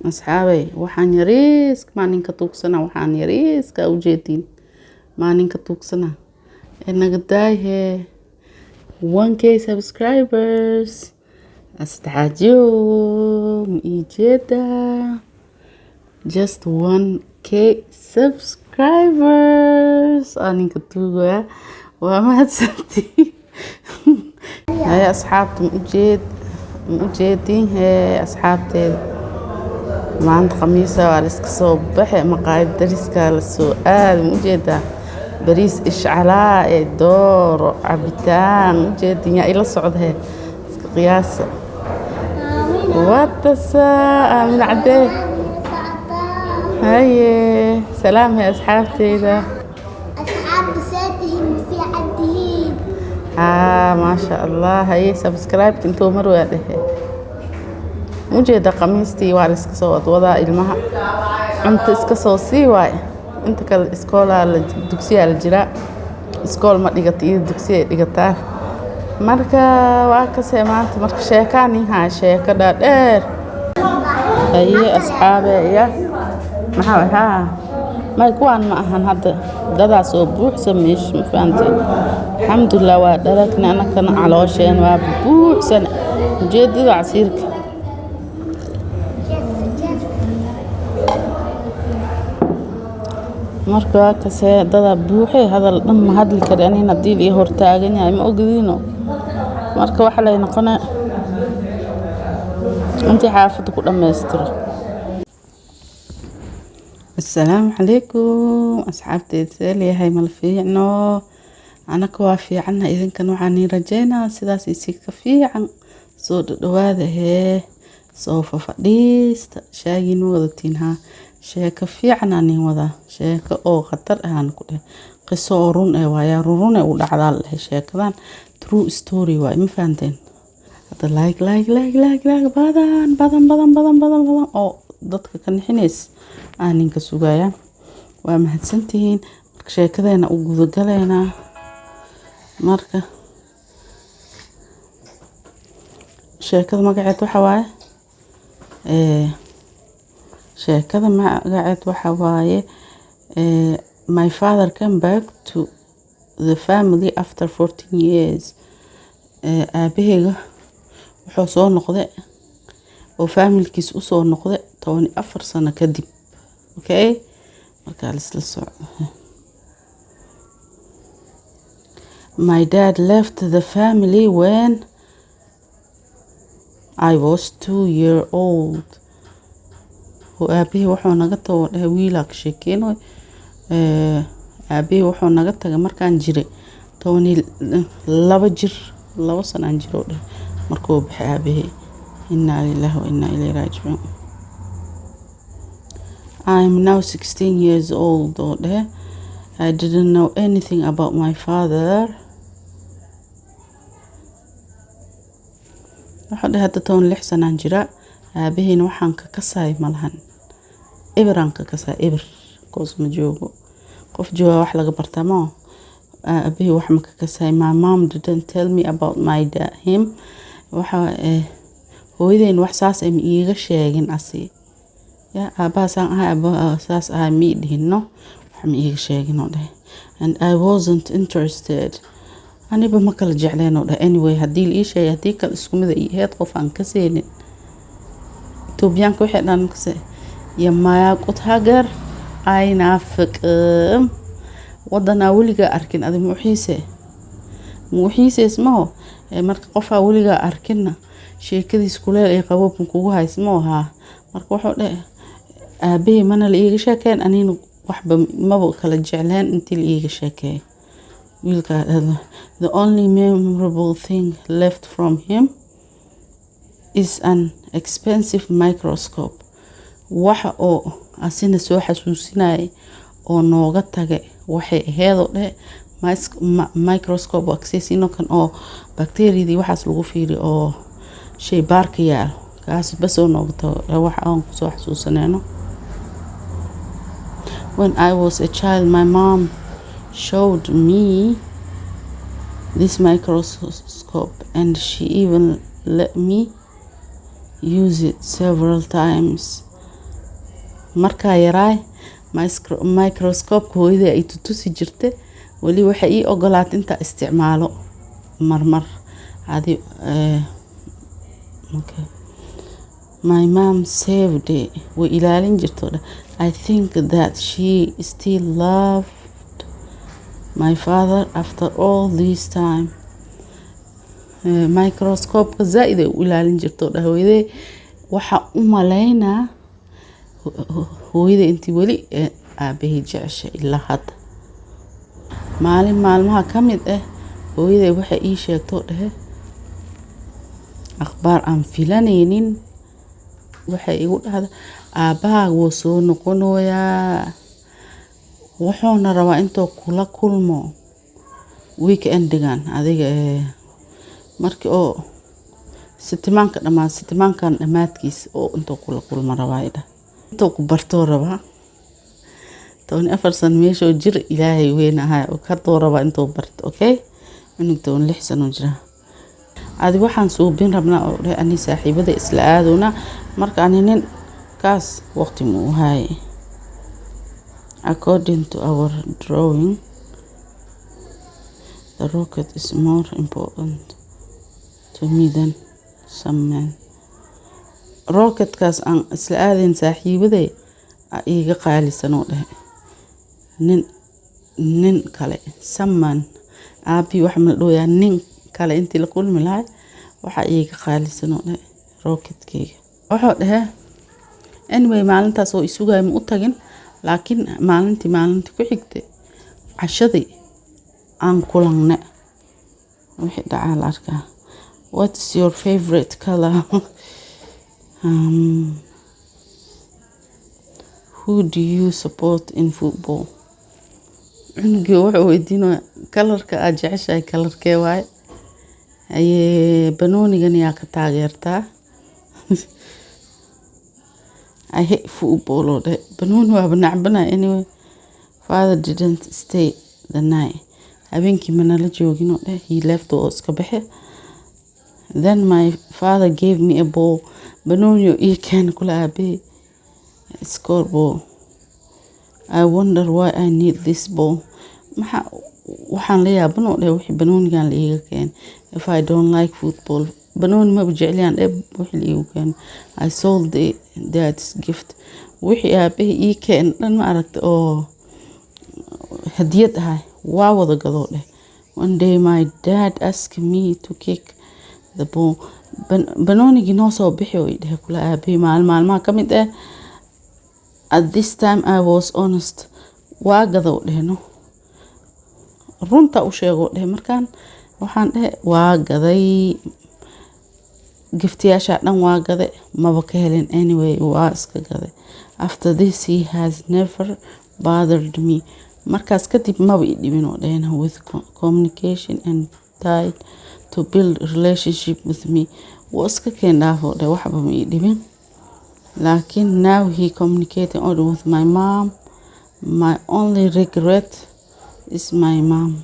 أصحابي وحان يريسك ما نينك توكسنا وحان يريسك أو جيتين ما نينك توكسنا إنك دايه 1k subscribers أستعجوم إيجادا just 1k subscribers أنينك توقع وما تسنتي هاي أصحابتم مجيدين هاي أصحابتي maanta khamiisa waa la iska soo baxay maqaayad dariska la soo aad ujeeda bariis ishcalaa ee dooro cabitaan ujeedin ila socda iska qiyaasa watasa aamin cadee haye salaam ya asxaabteyda أصحاب ساتهم في عدهين ما شاء الله هاي سبسكرايب انتو مروا ده وجد قميصتي وارس كسوت وضع المها أنت إسكسو سيواي أنت كالإسكولا الدكسية الجراء إسكول ما لقيتي الدكسية لقيتها مركا واكسي مانت مركا شيكاني هاي شيكا دادير هاي أصحابي يا محاوي ها ما يكون معهن هذا دادا صبوح سميش مفانتي الحمد لله وادركنا أنا كان على وشين وابوح سنة جديد عصيرك marka waa kasee dada buuxay hadal dhan ma hadli karo anina diil iyo hortaagan yahay ma ogdiino marka waxa la noqonaa intii xaafada ku dhameystiro assalaamu calaykum asxaabteyda seeliyahay mal fiicno anaka waa fiicana idinkan waxaan rajeynaa sidaas isi ka fiican soo dhawaada hee soo fadhiista shaagin wadatiin ha sheeko fiican aan wada sheeko oo khatar aan ku dheh qiso run ee waaya run ee u dhacdaa leh sheekadan true story waay ma fahanteen hada like badan oo dadka ka nixinays aan ninka sugaya waa mahadsantihiin marka sheekadeena u guda galeena marka sheekada magaceed waxa waaye sheekada magaceed waxa waaye my father came back to the family after 14 years aabaheyga wuxuu soo noqday oo familkiis u soo noqday 14 sano kadib okay marka la socdo my dad left the family when I was 2 years old aabihii wuxuu naga tago wiil ka sheekeenay aabihii wuxuu naga tagay markaan jiray 2 sano aan jiro markuu baxay aabihii inna lillahi wa inna ilayhi raaji'uun I'm now 16 years old I didn't know anything about my father waxaa hadda 6 sano aan jira aabaheen waxaan ka kasay malahan ibran ka kasay ibr koosma joogo qof jooga wax laga bartamo aabahii wax ma ka kasay my mom didn't tell me about my dad him waxa hooyadeen wax saas ay iiga sheegin asi ya aabasaan saas ay mi dhino wax ma iiga sheegin oo dhahay and I wasn't interested aniba ma kala jecleen oo dhahay anyway hadii ii sheegay hadii kala isku mid ay heed qof aan ka seenin توبيانك وحنا نكسي يما قط هاجر أين فكم وضنا ولقى أركن هذا موحيسة اسمه مرك قفا ولقى أركننا شيء كذا سكولة يقبض من كوها اسمها مرك واحد أبي من اللي شاكين أنين وحبة ما بقول الجعلان أنت اللي شاكين ولقى the only memorable thing left from him is an expensive microscope waxa oo asina soo xasuusinay oo nooga tagay waxay aheedo microscope access ino kan oo bacteriadii waxaas lagu fiiri oo shay baarka yaal kaas bas oo nooga tago waxa aan ku soo xasuusanayno when I was a child my mom showed me this microscope and she even let me use it several times markaa yaraay microscope hooyada ay tutusi jirtay wali waxa ii ogolaatay inta isticmaalo marmar adi okay. My mom saved it way ilaalin jirto I think that she still loved my father after all this time. Microscope zaid ay ilaalin jirto hooyada waxa u maleynaa hooyada intii wali aabahay jeceshay ilaa hadda maalmaha kamid hooyada waxa ii sheegto akhbaar aan filanaynin waxa igu dhahda aabaha wuu soo noqonayaa wuxuuna rabaa intuu kula kulmo weekendigan adiga markii oo sitimaankan dhamaadkiis oo intuu kula kulmo rabaa intuu ku barto rabaa 14 sano meesha jir ilaahay weyn ahaa oo ka dooraba intuu barto okay inuu 6 sano jira adi waxaan suubin rabnaa oo ani saaxiibada isla aaduna marka aninin kaas waqti mu hay according to our drawing the rocket is more important to me than some men rocket kaas aan isla aadin saaxiibada iga qaalisan oo nin kale saman aabi wax ma dhooyaa nin kale intii la kulmi lahay waxa iga qaalisan oo rocketkeyga waxa anyway maalintaas oo isugay ma u tagin laakiin maalintii ku xigtay cashadii aan kulanne wixii dhacay la arkaa what is your favorite color who do you support in football ungiyo waxa weydiinaya kalarka aad jeceshahay kalarkee waay banoonigan yaa ka taageertaa I hate football or that banooni waa nacbana anyway father didn't stay the night habeenkii manala joogin oo he left oo iska baxe then my father gave me a ball banooni oo ii keen kula aabe scoreboard I wonder why I need this ball waxaan la yaabano wixii banoonigan la iiga keen if I don't like football banooni ma jecliyaan wixii la iiga keen I sold dad's gift wixii aabahay ii keen dhan ma aragta oo hadiyad ahay waa wada gado one day my dad asked me to kick the ball banoonigi noo soo bixi oo kula aabahay maalmaha kamid at this time I was honest waa gado no runta u sheego markaan waxaan waa gaday giftiyaasha dhan waa gaday maba ka helin anyway waa iska gaday after this he has never bothered me markaas kadib maba i dhibin with communication and tried to build a relationship with me waa iska keen dhaafo waxba ma i dhibin laakiin now he communicating only with my mom my only regret is my mom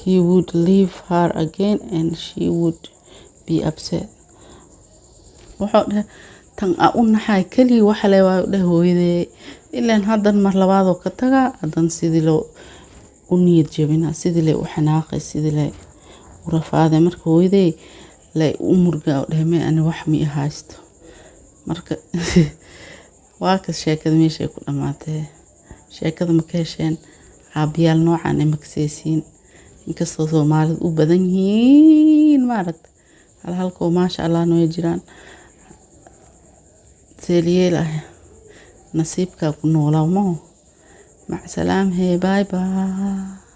he would leave her again and she would be upset waxa tan u naxay kali waxa la hooyadey ilaan hadan mar labaad oo ka taga hadan sidii loo u niyad jabina sidii loo xanaaqay sidii loo u rafaaday marka hooyadey la u murga dhahay ani wax mi haysto marka waa ka sheekada meesha ku dhamaatay sheekada ma ka hesheen aabiyaal noocan ma ka seesiin inkastoo Soomaalidu u badan yihiin ma aragta halko maasha Allah noo jiraan سيليلا نصيبك كنولا ومو مع سلام هي باي باي.